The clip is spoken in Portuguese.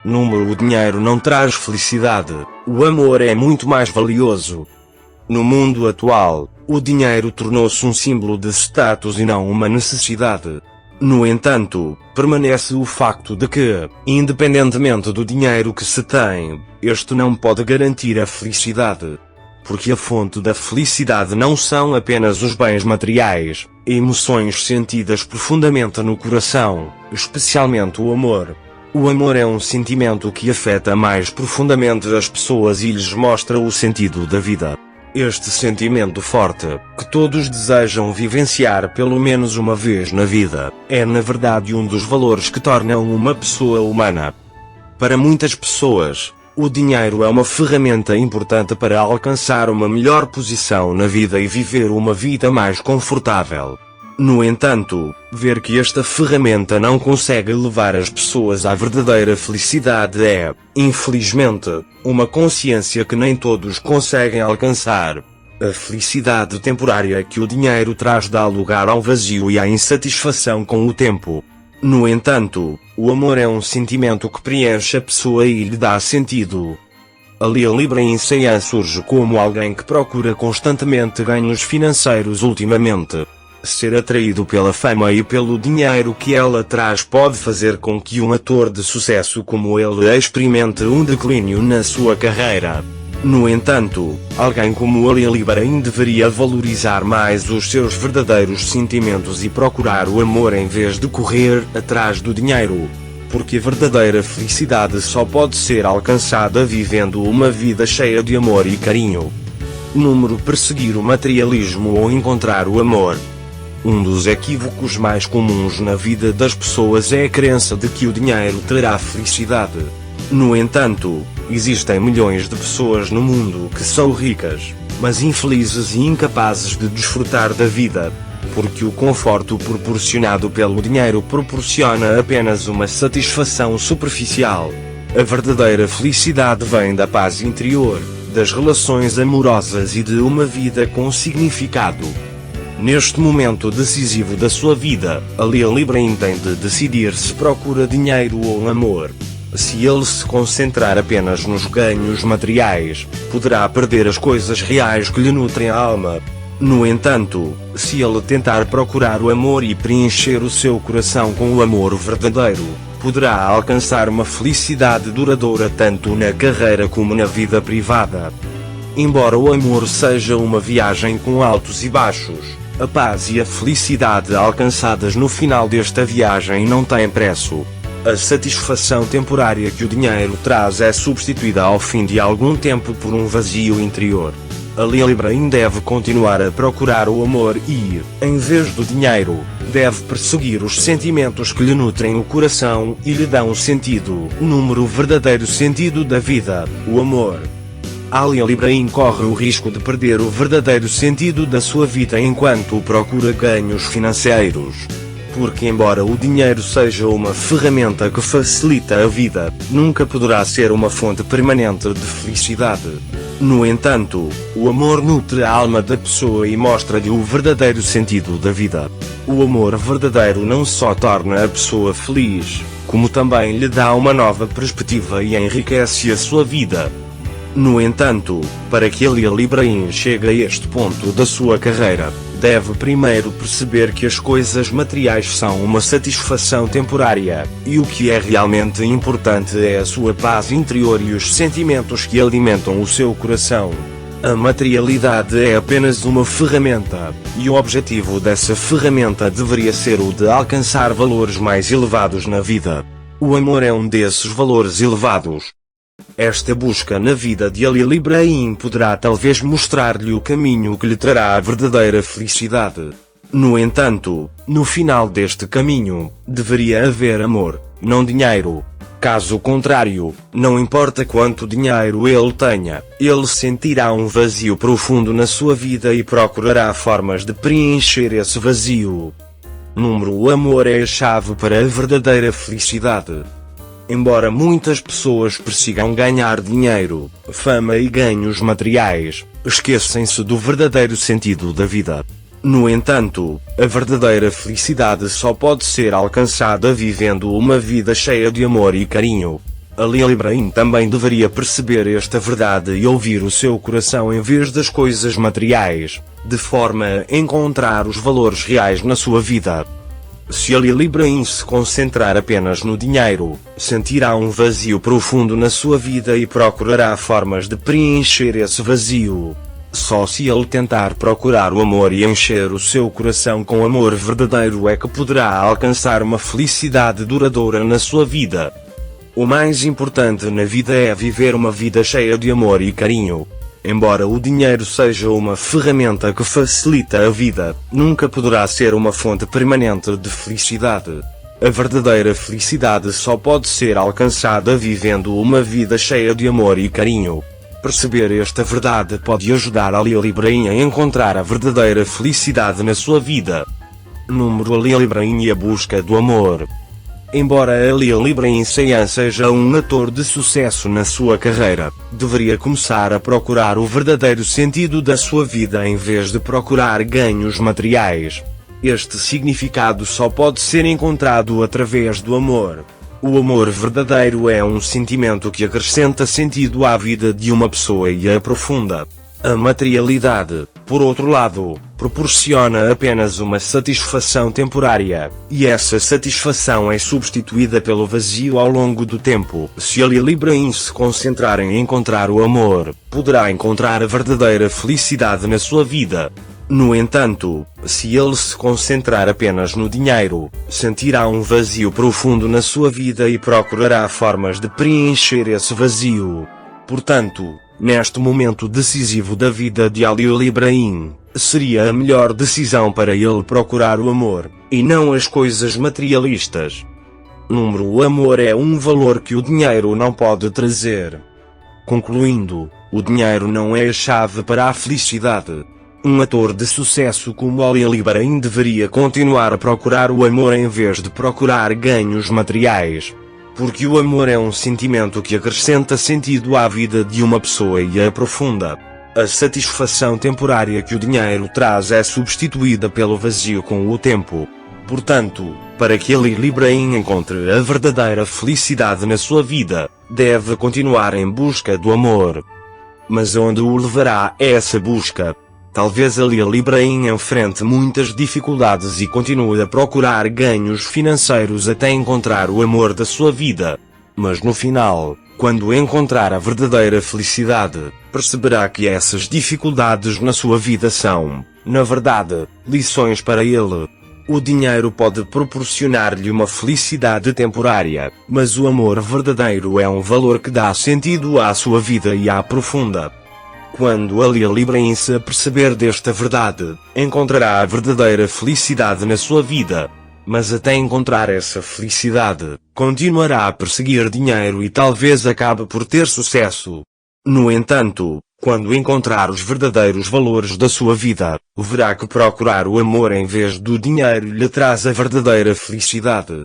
O dinheiro não traz felicidade, o amor é muito mais valioso. No mundo atual, o dinheiro tornou-se um símbolo de status e não uma necessidade. No entanto, permanece o facto de que, independentemente do dinheiro que se tem, este não pode garantir a felicidade. Porque a fonte da felicidade não são apenas os bens materiais, emoções sentidas profundamente no coração, especialmente o amor. O amor é um sentimento que afeta mais profundamente as pessoas e lhes mostra o sentido da vida. Este sentimento forte, que todos desejam vivenciar pelo menos uma vez na vida, é na verdade um dos valores que tornam uma pessoa humana. Para muitas pessoas, o dinheiro é uma ferramenta importante para alcançar uma melhor posição na vida e viver uma vida mais confortável. No entanto, ver que esta ferramenta não consegue levar as pessoas à verdadeira felicidade é, infelizmente, uma consciência que nem todos conseguem alcançar. A felicidade temporária que o dinheiro traz dá lugar ao vazio e à insatisfação com o tempo. No entanto, o amor é um sentimento que preenche a pessoa e lhe dá sentido. A Lia Librain surge como alguém que procura constantemente ganhos financeiros ultimamente. Ser atraído pela fama e pelo dinheiro que ela traz pode fazer com que um ator de sucesso como ele experimente um declínio na sua carreira. No entanto, alguém como a Lia Librain deveria valorizar mais os seus verdadeiros sentimentos e procurar o amor em vez de correr atrás do dinheiro. Porque a verdadeira felicidade só pode ser alcançada vivendo uma vida cheia de amor e carinho. Perseguir o materialismo ou encontrar o amor. Um dos equívocos mais comuns na vida das pessoas é a crença de que o dinheiro trará felicidade. No entanto, existem milhões de pessoas no mundo que são ricas, mas infelizes e incapazes de desfrutar da vida, porque o conforto proporcionado pelo dinheiro proporciona apenas uma satisfação superficial. A verdadeira felicidade vem da paz interior, das relações amorosas e de uma vida com significado. Neste momento decisivo da sua vida, a Lia Librain tem de decidir se procura dinheiro ou amor. Se ele se concentrar apenas nos ganhos materiais, poderá perder as coisas reais que lhe nutrem a alma. No entanto, se ele tentar procurar o amor e preencher o seu coração com o amor verdadeiro, poderá alcançar uma felicidade duradoura tanto na carreira como na vida privada. Embora o amor seja uma viagem com altos e baixos, a paz e a felicidade alcançadas no final desta viagem não têm preço. A satisfação temporária que o dinheiro traz é substituída ao fim de algum tempo por um vazio interior. A Lia Librain deve continuar a procurar o amor e, em vez do dinheiro, deve perseguir os sentimentos que lhe nutrem o coração e lhe dão sentido. O verdadeiro sentido da vida, o amor. A Lia Librain corre o risco de perder o verdadeiro sentido da sua vida enquanto procura ganhos financeiros. Porque embora o dinheiro seja uma ferramenta que facilita a vida, nunca poderá ser uma fonte permanente de felicidade. No entanto, o amor nutre a alma da pessoa e mostra-lhe o verdadeiro sentido da vida. O amor verdadeiro não só torna a pessoa feliz, como também lhe dá uma nova perspectiva e enriquece a sua vida. No entanto, para que a Lia Librain chegue a este ponto da sua carreira, deve primeiro perceber que as coisas materiais são uma satisfação temporária, e o que é realmente importante é a sua paz interior e os sentimentos que alimentam o seu coração. A materialidade é apenas uma ferramenta, e o objetivo dessa ferramenta deveria ser o de alcançar valores mais elevados na vida. O amor é um desses valores elevados. Esta busca na vida de a Lia Librain poderá talvez mostrar-lhe o caminho que lhe trará a verdadeira felicidade. No entanto, no final deste caminho, deveria haver amor, não dinheiro. Caso contrário, não importa quanto dinheiro ele tenha, ele sentirá um vazio profundo na sua vida e procurará formas de preencher esse vazio. O amor é a chave para a verdadeira felicidade. Embora muitas pessoas persigam ganhar dinheiro, fama e ganhos materiais, esquecem-se do verdadeiro sentido da vida. No entanto, a verdadeira felicidade só pode ser alcançada vivendo uma vida cheia de amor e carinho. Ali Ibrahim também deveria perceber esta verdade e ouvir o seu coração em vez das coisas materiais, de forma a encontrar os valores reais na sua vida. Se Ali Ibrahim se concentrar apenas no dinheiro, sentirá um vazio profundo na sua vida e procurará formas de preencher esse vazio. Só se ele tentar procurar o amor e encher o seu coração com amor verdadeiro é que poderá alcançar uma felicidade duradoura na sua vida. O mais importante na vida é viver uma vida cheia de amor e carinho. Embora o dinheiro seja uma ferramenta que facilita a vida, nunca poderá ser uma fonte permanente de felicidade. A verdadeira felicidade só pode ser alcançada vivendo uma vida cheia de amor e carinho. Perceber esta verdade pode ajudar Ali Ibrahim a encontrar a verdadeira felicidade na sua vida. Ali Ibrahim e a busca do amor. Embora Ali Ibrahim seja um ator de sucesso na sua carreira, deveria começar a procurar o verdadeiro sentido da sua vida em vez de procurar ganhos materiais. Este significado só pode ser encontrado através do amor. O amor verdadeiro é um sentimento que acrescenta sentido à vida de uma pessoa e a aprofunda. A materialidade, por outro lado, proporciona apenas uma satisfação temporária, e essa satisfação é substituída pelo vazio ao longo do tempo. Se Ali Ibrahim se concentrar em encontrar o amor, poderá encontrar a verdadeira felicidade na sua vida. No entanto, se ele se concentrar apenas no dinheiro, sentirá um vazio profundo na sua vida e procurará formas de preencher esse vazio. Portanto, neste momento decisivo da vida de Ali Ibrahim, seria a melhor decisão para ele procurar o amor, e não as coisas materialistas. O amor é um valor que o dinheiro não pode trazer. Concluindo, o dinheiro não é a chave para a felicidade. Um ator de sucesso como Ali Ibrahim deveria continuar a procurar o amor em vez de procurar ganhos materiais. Porque o amor é um sentimento que acrescenta sentido à vida de uma pessoa e a aprofunda. A satisfação temporária que o dinheiro traz é substituída pelo vazio com o tempo. Portanto, para que Ali Ibrahim encontre a verdadeira felicidade na sua vida, deve continuar em busca do amor. Mas onde o levará essa busca? Talvez Ali Ibrahim enfrente muitas dificuldades e continue a procurar ganhos financeiros até encontrar o amor da sua vida. Mas no final, quando encontrar a verdadeira felicidade, perceberá que essas dificuldades na sua vida são, na verdade, lições para ele. O dinheiro pode proporcionar-lhe uma felicidade temporária, mas o amor verdadeiro é um valor que dá sentido à sua vida e a aprofunda. Quando Ali Ibrahim se aperceber desta verdade, encontrará a verdadeira felicidade na sua vida. Mas até encontrar essa felicidade, continuará a perseguir dinheiro e talvez acabe por ter sucesso. No entanto, quando encontrar os verdadeiros valores da sua vida, verá que procurar o amor em vez do dinheiro lhe traz a verdadeira felicidade.